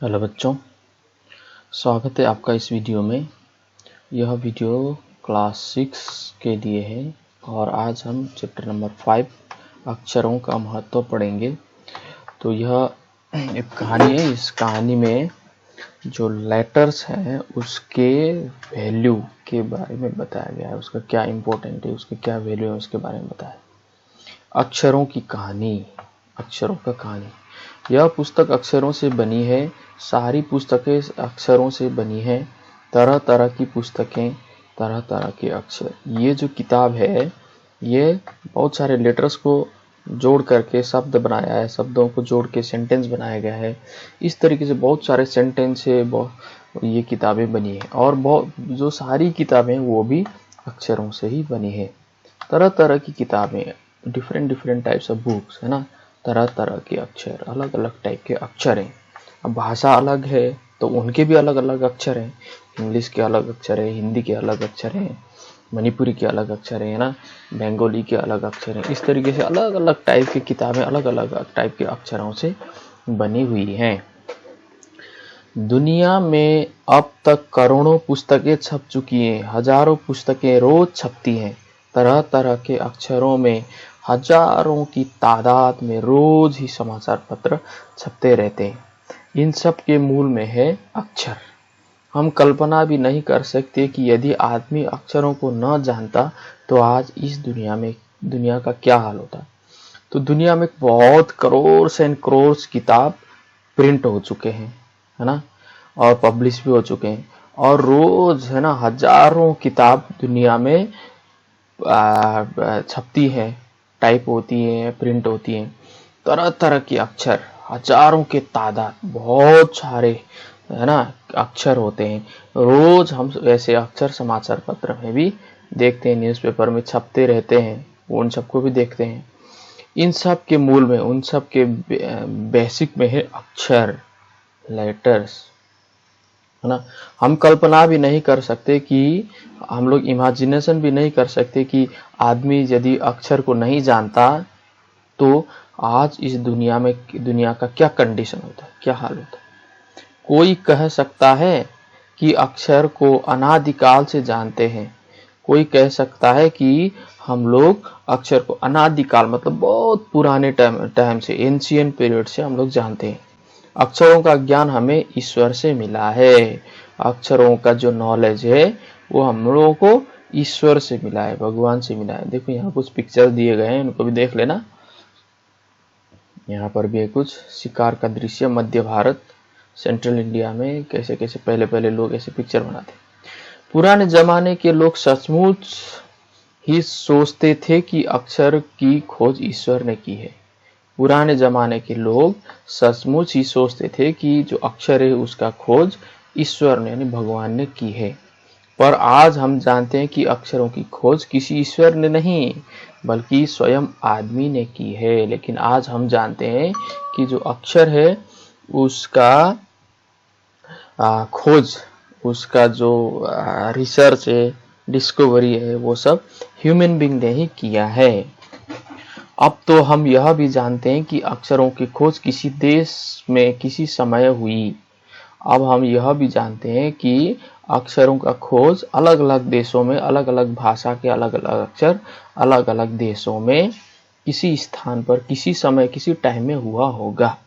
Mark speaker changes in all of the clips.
Speaker 1: Hello बच्चों, स्वागत है आपका इस वीडियो में। यह वीडियो क्लास 6 के लिए है और आज हम चैप्टर नंबर 5 अक्षरों का महत्व पढ़ेंगे। तो यह एक कहानी है। इस कहानी में जो लेटर्स हैं उसके वैल्यू के बारे में बताया गया है, उसका क्या इम्पोर्टेंट है, उसके क्या वैल्यू है, उसके बारे में बताया। अक्षरों की कहानी, अक्षरों का कहानी। यह पुस्तक अक्षरों से बनी है। सारी पुस्तकें अक्षरों से बनी है। तरह तरह की पुस्तकें, तरह तरह के अक्षर। ये जो किताब है ये बहुत सारे लेटर्स को जोड़ करके शब्द बनाया है, शब्दों को जोड़ के सेंटेंस बनाया गया है। इस तरीके से बहुत सारे सेंटेंस से ये किताबें बनी है और बहुत जो सारी किताबें वो भी अक्षरों से ही बनी है। तरह तरह की किताबें, डिफरेंट टाइप्स ऑफ बुक्स है ना। तरह तरह के अक्षर, अलग अलग टाइप के अक्षर हैं। अब भाषा अलग है तो उनके भी अलग अलग अक्षर हैं। इंग्लिश के अलग अक्षर है, हिंदी के अलग अक्षर हैं, मणिपुरी के अलग अक्षर है ना, बंगाली के अलग अक्षर हैं। इस तरीके से अलग अलग टाइप की किताबें अलग अलग टाइप के अक्षरों से बनी हुई हैं। दुनिया में अब तक करोड़ों पुस्तकें छप चुकी हैं, हजारों पुस्तकें रोज छपती हैं। तरह तरह के अक्षरों में हजारों की तादाद में रोज ही समाचार पत्र छपते रहते हैं। इन सब के मूल में है अक्षर। हम कल्पना भी नहीं कर सकते कि यदि आदमी अक्षरों को न जानता तो आज इस दुनिया का क्या हाल होता। तो दुनिया में बहुत करोड़ से करोड़ किताब प्रिंट हो चुके हैं, है ना, और पब्लिश भी हो चुके हैं। और रोज है ना हजारों किताब दुनिया में छपती है, टाइप होती है, प्रिंट होती है। तरह तरह के अक्षर, हजारों के तादाद, बहुत सारे है ना अक्षर होते हैं। रोज हम ऐसे अक्षर समाचार पत्र में भी देखते हैं, न्यूज़पेपर में छपते रहते हैं, उन सबको भी देखते हैं। इन सब के मूल में, उन सब के बेसिक में है अक्षर, लेटर्स, है ना। हम कल्पना भी नहीं कर सकते कि हम लोग इमेजिनेशन भी नहीं कर सकते कि आदमी यदि अक्षर को नहीं जानता तो आज इस दुनिया का क्या कंडीशन होता है, क्या हाल होता है। कोई कह सकता है कि अक्षर को अनादिकाल से जानते हैं। कोई कह सकता है कि हम लोग अक्षर को अनादिकाल मतलब बहुत पुराने टाइम से, एंशिएंट पीरियड से हम लोग जानते हैं। अक्षरों का ज्ञान हमें ईश्वर से मिला है। अक्षरों का जो नॉलेज है वो हम लोगों को ईश्वर से मिला है, भगवान से मिला है। देखो यहाँ कुछ पिक्चर दिए गए हैं, उनको भी देख लेना। यहाँ पर भी है कुछ शिकार का दृश्य, मध्य भारत, सेंट्रल इंडिया में कैसे कैसे पहले लोग ऐसे पिक्चर बनाते। पुराने जमाने के लोग सचमुच ही सोचते थे कि अक्षर की खोज ईश्वर ने की है। पुराने जमाने के लोग सचमुच ही सोचते थे कि जो अक्षर है उसका खोज ईश्वर ने यानी भगवान ने की है। पर आज हम जानते हैं कि अक्षरों की खोज किसी ईश्वर ने नहीं बल्कि स्वयं आदमी ने की है। लेकिन आज हम जानते हैं कि जो अक्षर है उसका खोज, उसका जो रिसर्च है, डिस्कवरी है, वो सब ह्यूमन बीइंग ने ही किया है। अब तो हम यह भी जानते हैं कि अक्षरों की खोज किसी देश में किसी समय हुई। अब हम यह भी जानते हैं कि अक्षरों का खोज अलग अलग देशों में, अलग अलग भाषा के अलग अलग अक्षर अलग अलग देशों में किसी स्थान पर किसी समय किसी टाइम में हुआ होगा।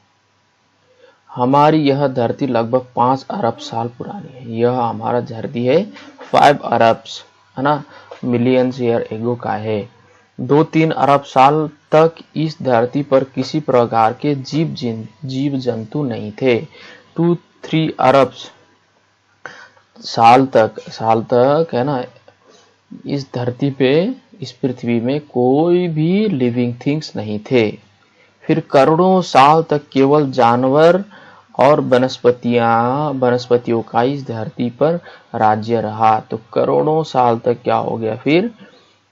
Speaker 1: हमारी यह धरती लगभग 5 अरब साल पुरानी है। यह हमारा धरती है 5 अरब्स, है ना, मिलियंस ईयर एगो का है। 2-3 अरब साल तक इस धरती पर किसी प्रकार के जीव जंतु नहीं थे। 2-3 अरब साल तक है ना इस धरती पे, इस पृथ्वी में कोई भी लिविंग थिंग्स नहीं थे। फिर करोड़ों साल तक केवल जानवर और वनस्पतियों का इस धरती पर राज्य रहा। तो करोड़ों साल तक क्या हो गया, फिर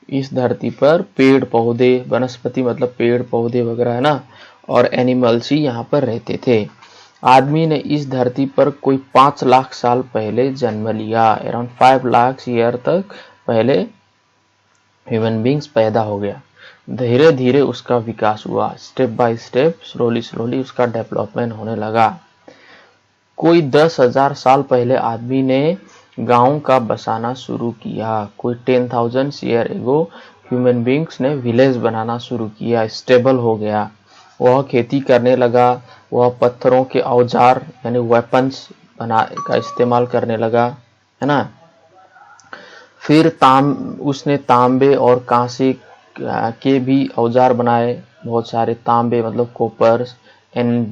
Speaker 1: इस धरती पर पेड़ पौधे, वनस्पति मतलब पेड़ पौधे वगैरह है ना, और एनिमल्स ही यहाँ पर रहते थे। आदमी ने इस धरती पर कोई 5 लाख साल पहले जन्म लिया। अराउंड 5 लाख ईयर तक पहले ह्यूमन बींग्स पैदा हो गया। धीरे धीरे उसका विकास हुआ, स्टेप बाय स्टेप, स्लोली उसका डेवलपमेंट होने लगा। कोई 10,000 साल पहले आदमी ने गांव का बसाना शुरू किया। कोई 10,000 ईयर एगो ह्यूमन बींग्स ने विलेज बनाना शुरू किया, स्टेबल हो गया, वह खेती करने लगा, वह पत्थरों के औजार यानी वेपन्स बना का इस्तेमाल करने लगा, है ना। फिर उसने तांबे और कांसे के भी औजार बनाए, बहुत सारे तांबे मतलब कॉपर एंड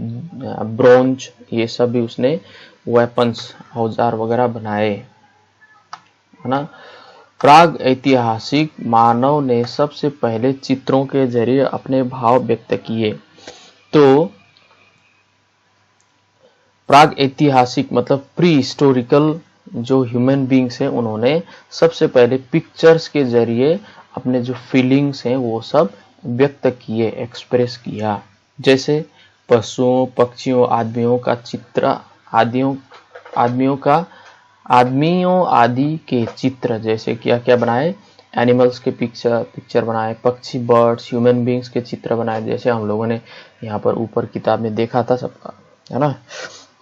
Speaker 1: ब्रोंज, ये सब भी उसने वेपन्स औजार वगैरह बनाए, है ना। प्राग ऐतिहासिक मानव ने सबसे पहले चित्रों के जरिए अपने भाव व्यक्त किए। तो प्राग ऐतिहासिक मतलब प्री हिस्टोरिकल जो ह्यूमन बींग्स हैं, उन्होंने सबसे पहले पिक्चर्स के जरिए अपने जो फीलिंग्स हैं वो सब व्यक्त किए, एक्सप्रेस किया। जैसे पशुओं, पक्षियों, आदमियों का चित्र, आदमियों आदि के चित्र, जैसे क्या क्या बनाए, एनिमल्स के पिक्चर बनाए, पक्षी, बर्ड्स, ह्यूमन बींग्स के चित्र बनाए, जैसे हम लोगों ने यहाँ पर ऊपर किताब में देखा था सबका, है ना।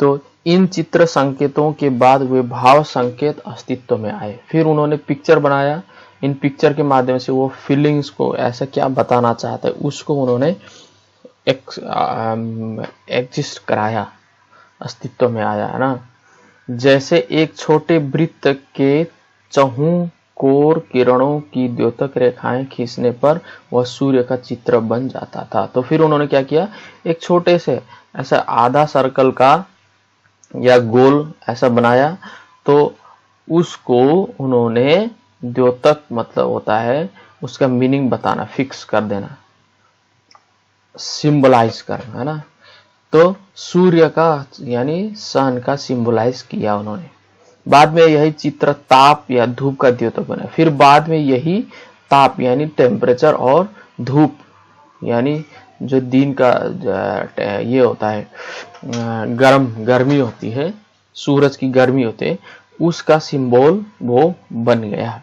Speaker 1: तो इन चित्र संकेतों के बाद वे भाव संकेत अस्तित्व में आए। फिर उन्होंने पिक्चर बनाया, इन पिक्चर के माध्यम से वो फीलिंग्स को, ऐसा क्या बताना चाहता है उसको उन्होंने एग्जिस्ट कराया, अस्तित्व में आया, है ना। जैसे एक छोटे वृत्त के चहुं कोर किरणों की द्योतक रेखाएं खींचने पर वह सूर्य का चित्र बन जाता था। तो फिर उन्होंने क्या किया, एक छोटे से ऐसा आधा सर्कल का या गोल ऐसा बनाया, तो उसको उन्होंने द्योतक मतलब होता है उसका मीनिंग बताना, फिक्स कर देना, सिंबलाइज करना, है ना। तो सूर्य का यानी सन का सिंबलाइज किया उन्होंने। बाद में यही चित्र ताप या धूप का द्योतक बना। फिर बाद में यही ताप यानी टेम्परेचर और धूप यानी जो दिन का ये होता है, गर्मी होती है, सूरज की गर्मी होती है, उसका सिंबल वो बन गया।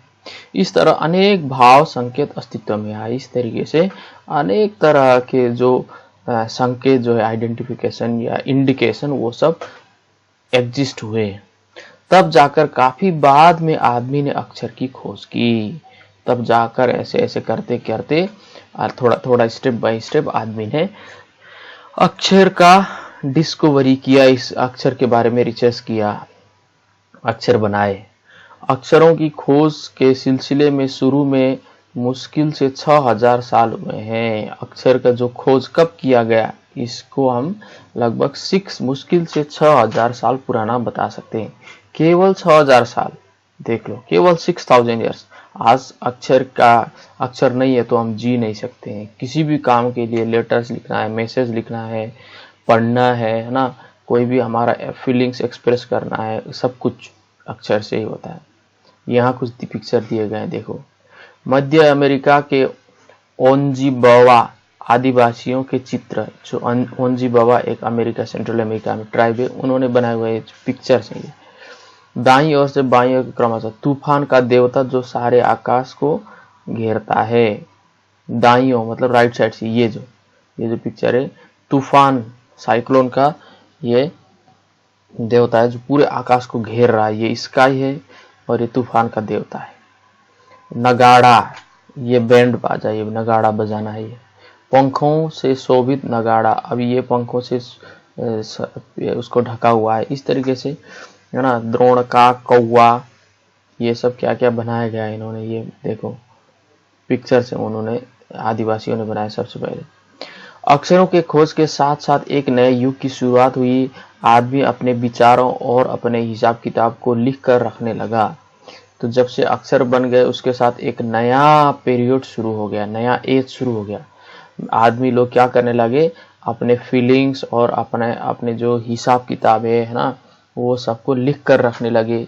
Speaker 1: इस तरह अनेक भाव संकेत अस्तित्व में आए। इस तरीके से अनेक तरह के जो संकेत जो है, आइडेंटिफिकेशन या इंडिकेशन, वो सब एग्जिस्ट हुए। तब जाकर काफी बाद में आदमी ने अक्षर की खोज की। तब जाकर ऐसे ऐसे करते करते थोड़ा थोड़ा स्टेप बाय स्टेप आदमी ने अक्षर का डिस्कवरी किया, इस अक्षर के बारे में रिसर्च किया, अक्षर बनाए। अक्षरों की खोज के सिलसिले में शुरू में मुश्किल से 6000 साल हुए हैं। अक्षर का जो खोज कब किया गया, इसको हम लगभग मुश्किल से 6000 साल पुराना बता सकते हैं। केवल 6000 साल, देख लो, केवल 6000 ईयर्स। आज अक्षर नहीं है तो हम जी नहीं सकते हैं। किसी भी काम के लिए लेटर्स लिखना है, मैसेज लिखना है, पढ़ना है ना, कोई भी हमारा फीलिंग्स एक्सप्रेस करना है, सब कुछ अक्षर से ही होता है। यहाँ कुछ पिक्चर दिए गए हैं, देखो। मध्य अमेरिका के ओंजीबवा आदिवासियों के चित्र, जो ओंजीबवा एक अमेरिका, सेंट्रल अमेरिका में ट्राइब है, उन्होंने बनाए हुए पिक्चर्स हैं। दाईं ओर से बाईं ओर क्रमशः तूफान का देवता जो सारे आकाश को घेरता है। दाईं ओर मतलब राइट साइड से ये जो पिक्चर है, तूफान, साइक्लोन का ये देवता है जो पूरे आकाश को घेर रहा है, ये स्काई है और ये तूफान का देवता है। नगाड़ा, ये बैंड बाजा, ये नगाड़ा बजाना है। ये पंखों से शोभित नगाड़ा, अभी ये पंखों से उसको ढका हुआ है, इस तरीके से, है ना। द्रोण का कौवा, ये सब क्या क्या बनाया गया है इन्होंने, ये देखो पिक्चर से उन्होंने आदिवासियों ने बनाया सबसे पहले। अक्षरों के खोज के साथ साथ एक नए युग की शुरुआत हुई। आदमी अपने विचारों और अपने हिसाब किताब को लिख कर रखने लगा। तो जब से अक्षर बन गए उसके साथ एक नया पीरियड शुरू हो गया, नया एज शुरू हो गया। आदमी लोग क्या करने लगे, अपने फीलिंग्स और अपने जो हिसाब किताब है ना, वो सबको लिख कर रखने लगे।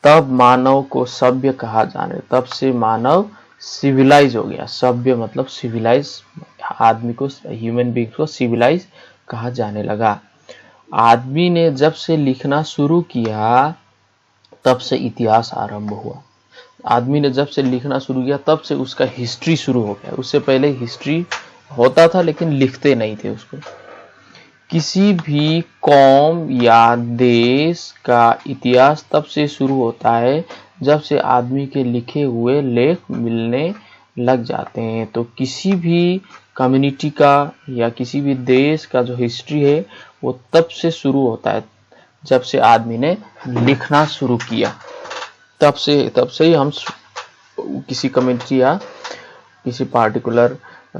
Speaker 1: तब मानव को सभ्य कहा जाने, तब से मानव सिविलाइज हो गया। सभ्य मतलब सिविलाइज, आदमी को, ह्यूमन बींग को सिविलाइज कहा जाने लगा। आदमी ने जब से लिखना शुरू किया तब से इतिहास आरंभ हुआ। आदमी ने जब से लिखना शुरू किया तब से उसका हिस्ट्री शुरू हो गया। उससे पहले हिस्ट्री होता था लेकिन लिखते नहीं थे उसको। किसी भी कौम या देश का इतिहास तब से शुरू होता है जब से आदमी के लिखे हुए लेख मिलने लग जाते हैं। तो किसी भी कम्युनिटी का या किसी भी देश का जो हिस्ट्री है वो तब से शुरू होता है जब से आदमी ने लिखना शुरू किया। तब से ही हम किसी कम्युनिटी या किसी पार्टिकुलर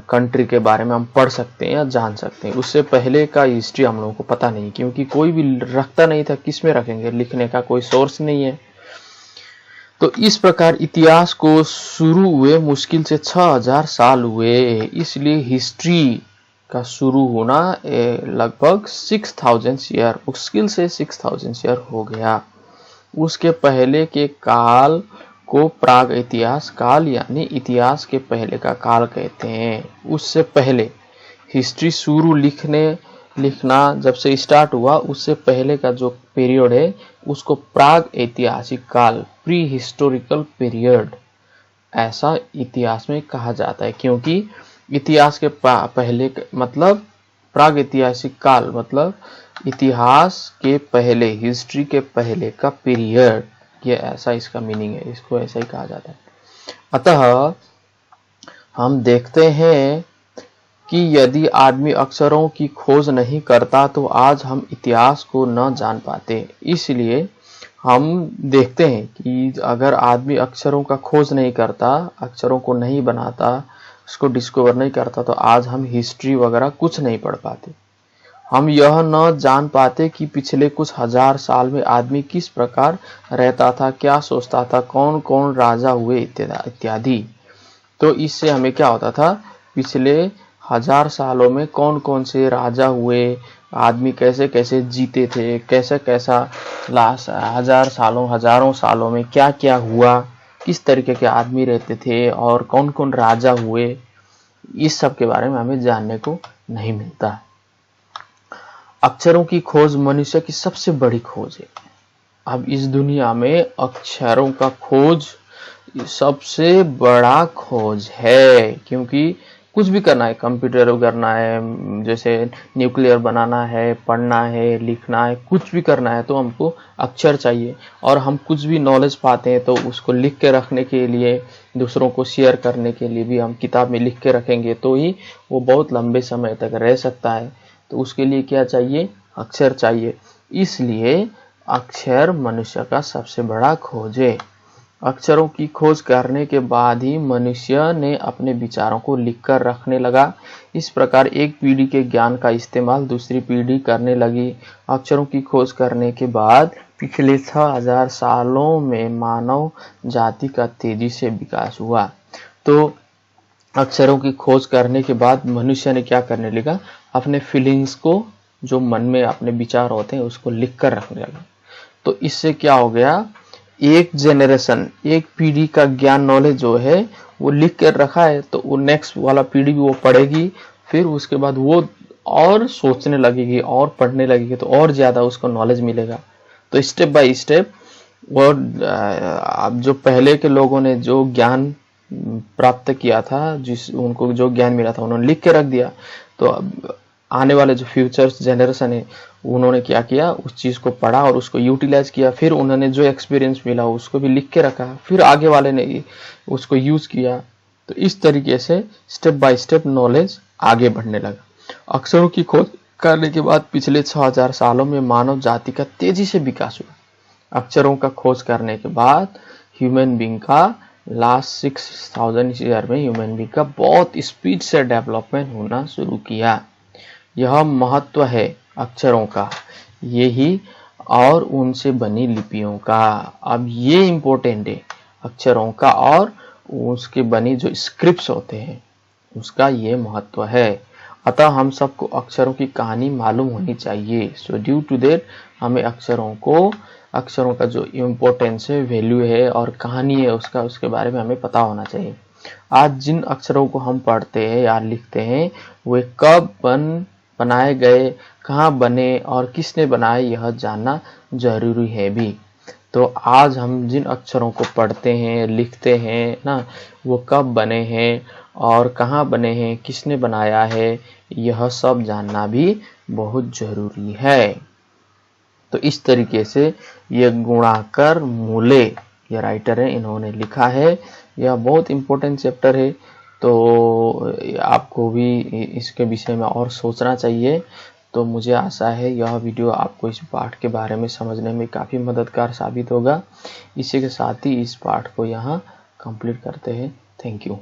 Speaker 1: कंट्री के बारे में हम पढ़ सकते हैं या जान सकते हैं। उससे पहले का हिस्ट्री हम लोगों को पता नहीं, क्योंकि कोई भी रखता नहीं था। किस में रखेंगे, लिखने का कोई सोर्स नहीं है। तो इस प्रकार इतिहास को शुरू हुए मुश्किल से 6000 साल हुए। इसलिए हिस्ट्री का शुरू होना लगभग 6000 ईयर, मुश्किल से 6000 ईयर हो गया। उसके पहले के काल को प्राग इतिहास काल यानी इतिहास के पहले का काल कहते हैं। उससे पहले हिस्ट्री शुरू लिखना जब से स्टार्ट हुआ, उससे पहले का जो पीरियड है उसको प्राग ऐतिहासिक काल, प्री हिस्टोरिकल पीरियड ऐसा इतिहास में कहा जाता है। क्योंकि इतिहास के पहले मतलब प्राग ऐतिहासिक काल मतलब इतिहास के पहले, हिस्ट्री के पहले का पीरियड, ये ऐसा इसका मीनिंग है, इसको ऐसा ही कहा जाता है। अतः हम देखते हैं कि यदि आदमी अक्षरों की खोज नहीं करता तो आज हम इतिहास को न जान पाते। इसलिए हम देखते हैं कि अगर आदमी अक्षरों का खोज नहीं करता, अक्षरों को नहीं बनाता, उसको डिस्कवर नहीं करता, तो आज हम हिस्ट्री वगैरह कुछ नहीं पढ़ पाते। हम यह न जान पाते कि पिछले कुछ हजार साल में आदमी किस प्रकार रहता था, क्या सोचता था, कौन कौन राजा हुए इत्यादि। तो इससे हमें क्या होता था, पिछले 1000 सालों में कौन कौन से राजा हुए, आदमी कैसे कैसे जीते थे, कैसा कैसा लास्ट हजारों सालों में क्या क्या हुआ, किस तरीके के आदमी रहते थे और कौन कौन राजा हुए, इस सब के बारे में हमें जानने को नहीं मिलता। अक्षरों की खोज मनुष्य की सबसे बड़ी खोज है। अब इस दुनिया में अक्षरों का खोज सबसे बड़ा खोज है, क्योंकि कुछ भी करना है, कंप्यूटर करना है, जैसे न्यूक्लियर बनाना है, पढ़ना है, लिखना है, कुछ भी करना है तो हमको अक्षर चाहिए। और हम कुछ भी नॉलेज पाते हैं तो उसको लिख के रखने के लिए, दूसरों को शेयर करने के लिए भी हम किताब में लिख के रखेंगे तो ही वो बहुत लंबे समय तक रह सकता है। तो उसके लिए क्या चाहिए, अक्षर चाहिए। इसलिए अक्षर मनुष्य का सबसे बड़ा खोज है। अक्षरों की खोज करने के बाद ही मनुष्य ने अपने विचारों को लिखकर रखने लगा। इस प्रकार एक पीढ़ी के ज्ञान का इस्तेमाल दूसरी पीढ़ी करने लगी। अक्षरों की खोज करने के बाद पिछले 6000 सालों में मानव जाति का तेजी से विकास हुआ। तो अक्षरों की खोज करने के बाद मनुष्य ने क्या करने लगा, अपने फीलिंग्स को, जो मन में अपने विचार होते हैं, उसको लिख कर रखने लगा। तो इससे क्या हो गया, एक जनरेशन, एक पीढ़ी का ज्ञान, नॉलेज जो है वो लिख कर रखा है तो वो नेक्स्ट वाला पीढ़ी भी वो पढ़ेगी, फिर उसके बाद वो और सोचने लगेगी और पढ़ने लगेगी तो और ज्यादा उसको नॉलेज मिलेगा। तो स्टेप बाय स्टेप वो अब जो पहले के लोगों ने जो ज्ञान प्राप्त किया था, उनको जो ज्ञान मिला था उन्होंने लिख के रख दिया। तो अब आने वाले जो फ्यूचर्स जनरेशन है उन्होंने क्या किया, उस चीज को पढ़ा और उसको यूटिलाइज किया, फिर उन्होंने जो एक्सपीरियंस मिला उसको भी लिख के रखा, फिर आगे वाले ने उसको यूज किया। तो इस तरीके से स्टेप बाय स्टेप नॉलेज आगे बढ़ने लगा। अक्षरों की खोज करने के बाद पिछले 6000 सालों में मानव जाति का तेजी से विकास हुआ। अक्षरों का खोज करने के बाद ह्यूमन बीइंग का लास्ट 6000 ईयर में ह्यूमन बीइंग का बहुत स्पीड से डेवलपमेंट होना शुरू किया। यह महत्व है अक्षरों का, यही और उनसे बनी लिपियों का। अब ये इम्पोर्टेंट है, अक्षरों का और उसके बनी जो स्क्रिप्ट्स होते हैं उसका ये महत्व है। अतः हम सबको अक्षरों की कहानी मालूम होनी चाहिए। सो ड्यू टू दैट हमें अक्षरों का जो इम्पोर्टेंस है, वैल्यू है और कहानी है उसका, उसके बारे में हमें पता होना चाहिए। आज जिन अक्षरों को हम पढ़ते हैं या लिखते हैं वे कब बनाए गए, कहाँ बने और किसने बनाए, यह जानना जरूरी है भी। तो आज हम जिन अक्षरों को पढ़ते हैं, लिखते हैं ना, वो कब बने हैं और कहाँ बने हैं, किसने बनाया है, यह सब जानना भी बहुत जरूरी है। तो इस तरीके से ये गुणाकर मूले, ये राइटर है, इन्होंने लिखा है। यह बहुत इंपॉर्टेंट चैप्टर है, तो आपको भी इसके विषय में और सोचना चाहिए। तो मुझे आशा है यह वीडियो आपको इस पाठ के बारे में समझने में काफ़ी मददगार साबित होगा। इसी के साथ ही इस पाठ को यहाँ कंप्लीट करते हैं। Thank you.